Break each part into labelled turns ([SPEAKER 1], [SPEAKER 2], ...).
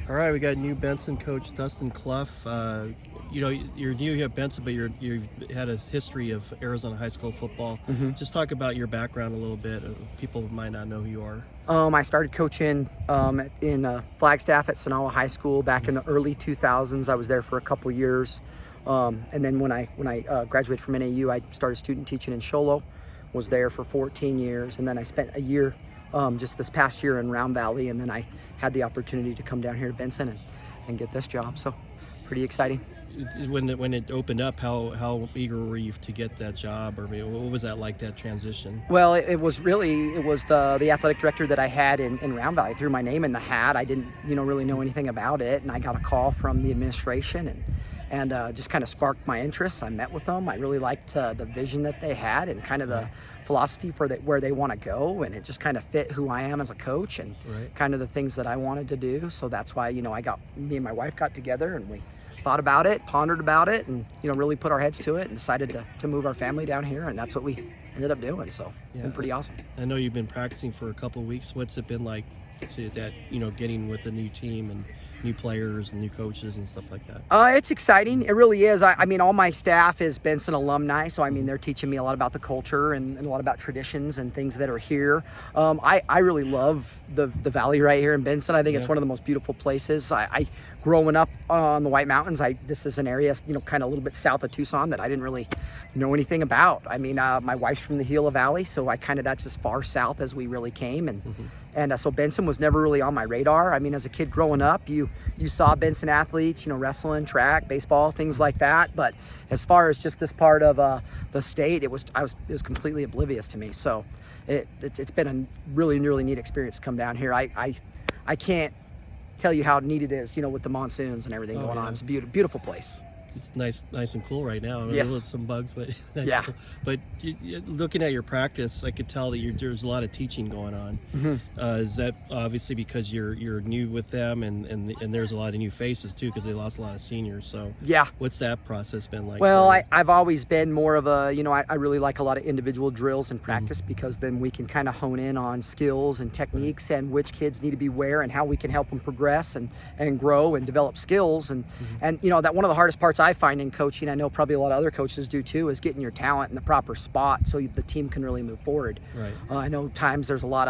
[SPEAKER 1] All right, we got new Benson coach Dustin Cluff. You're new at Benson, but you've had a history of Arizona high school football. Just talk about your background a little bit. People might not know who you are.
[SPEAKER 2] I started coaching in Flagstaff at Sonawa High School back in the early 2000s. I was there for a couple years, and then when I graduated from NAU, I started student teaching in Sholo. Was there for 14 years, and then I spent a year just this past year in Round Valley, and then I had the opportunity to come down here to Benson and get this job. So pretty exciting.
[SPEAKER 1] When it opened up, how eager were you to get that job, or what was that like, that transition?
[SPEAKER 2] Well, it was the athletic director that I had in Round Valley. I threw my name in the hat. I didn't really know anything about it, and I got a call from the administration and just kind of sparked my interest. I met with them. I really liked the vision that they had and kind of the philosophy for where they want to go, and it just kind of fit who I am as a coach and kind of the things that I wanted to do. So that's why me and my wife got together and we thought about it, pondered about it, and really put our heads to it and decided to move our family down here, and that's what we ended up doing. So it's been pretty awesome.
[SPEAKER 1] I know you've been practicing for a couple of weeks. What's it been like getting with the new team and new players and new coaches and stuff like that?
[SPEAKER 2] It's exciting. It really is. I mean, all my staff is Benson alumni, so I mean, they're teaching me a lot about the culture and a lot about traditions and things that are here. I really love the valley right here in Benson. I think it's one of the most beautiful places. I growing up on the White Mountains, this is an area, kind of a little bit south of Tucson that I didn't really know anything about. I mean, my wife's from the Gila Valley, so that's as far south as we really came, and so Benson was never really on my radar. I mean, as a kid growing up, you saw Benson athletes, wrestling, track, baseball, things like that. But as far as just this part of the state, it was completely oblivious to me. So it's been a really, really neat experience to come down here. I can't tell you how neat it is, with the monsoons and everything going on. It's a beautiful place.
[SPEAKER 1] It's nice and cool right now.
[SPEAKER 2] Yes.
[SPEAKER 1] With some bugs, but nice
[SPEAKER 2] yeah.
[SPEAKER 1] And cool. But looking at your practice, I could tell that there's a lot of teaching going on. Is that obviously because you're new with them, and there's a lot of new faces too, because they lost a lot of seniors. So
[SPEAKER 2] yeah,
[SPEAKER 1] what's that process been like?
[SPEAKER 2] Well, I've always been more of a I really like a lot of individual drills and practice, because then we can kind of hone in on skills and techniques and which kids need to be where and how we can help them progress and grow and develop skills and that one of the hardest parts I find in coaching, I know probably a lot of other coaches do too, is getting your talent in the proper spot so the team can really move forward.
[SPEAKER 1] Right.
[SPEAKER 2] I know times there's a lot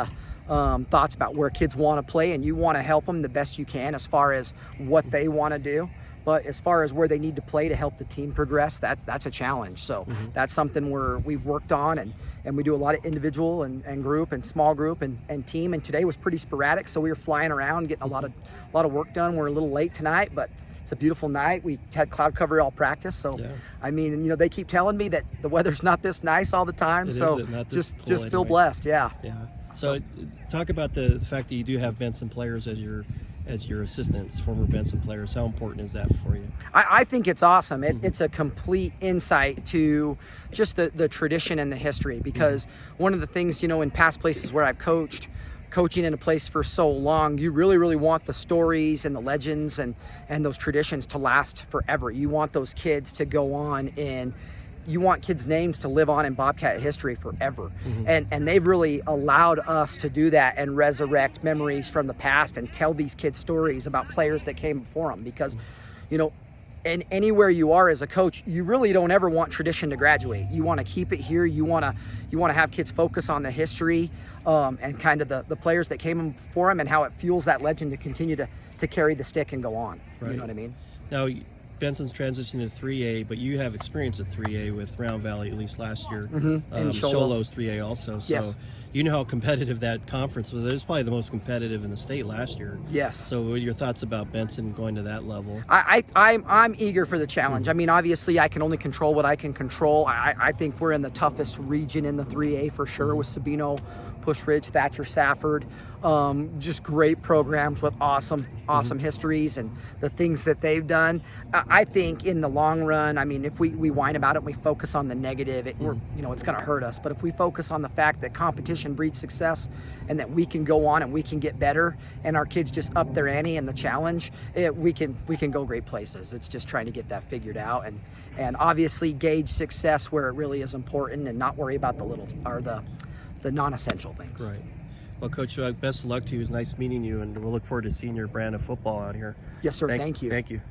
[SPEAKER 2] of thoughts about where kids want to play, and you want to help them the best you can as far as what they want to do. But as far as where they need to play to help the team progress, that's a challenge. So that's something we've worked on, and we do a lot of individual and group and small group and team. And today was pretty sporadic, so we were flying around getting a lot of work done. We're a little late tonight, but it's a beautiful night. We had cloud cover all practice, so I mean, they keep telling me that the weather's not this nice all the time. So just feel blessed. Yeah.
[SPEAKER 1] So talk about the fact that you do have Benson players as your assistants, former Benson players. How important is that for you?
[SPEAKER 2] I think it's awesome. It's a complete insight to just the tradition and the history, because one of the things, in past places where I've coaching in a place for so long, you really, really want the stories and the legends and those traditions to last forever. You want those kids to go on, and you want kids' names to live on in Bobcat history forever. And they've really allowed us to do that and resurrect memories from the past and tell these kids stories about players that came before them, because and anywhere you are as a coach, you really don't ever want tradition to graduate. You want to keep it here. You want to have kids focus on the history and kind of the players that came before them and how it fuels that legend to continue to carry the stick and go on. Right. You know what I mean?
[SPEAKER 1] Now, Benson's transitioned to 3A, but you have experience at 3A with Round Valley, at least last year.
[SPEAKER 2] And
[SPEAKER 1] Sholo's 3A also. So
[SPEAKER 2] yes.
[SPEAKER 1] You know how competitive that conference was. It was probably the most competitive in the state last year.
[SPEAKER 2] Yes.
[SPEAKER 1] So what are your thoughts about Benson going to that level?
[SPEAKER 2] I'm eager for the challenge. I mean, obviously, I can only control what I can control. I think we're in the toughest region in the 3A for sure, with Sabino, Push Ridge, Thatcher, Safford. Just great programs with awesome histories and the things that they've done. I think in the long run, I mean, if we whine about it and we focus on the negative, it's going to hurt us. But if we focus on the fact that competition breeds success and that we can go on and we can get better, and our kids just up their ante and the challenge, we can go great places. It's just trying to get that figured out and obviously gauge success where it really is important and not worry about the non-essential things.
[SPEAKER 1] Right. Well, Coach, best of luck to you. It was nice meeting you, and we'll look forward to seeing your brand of football out here.
[SPEAKER 2] Yes, sir. Thank you.
[SPEAKER 1] Thank you.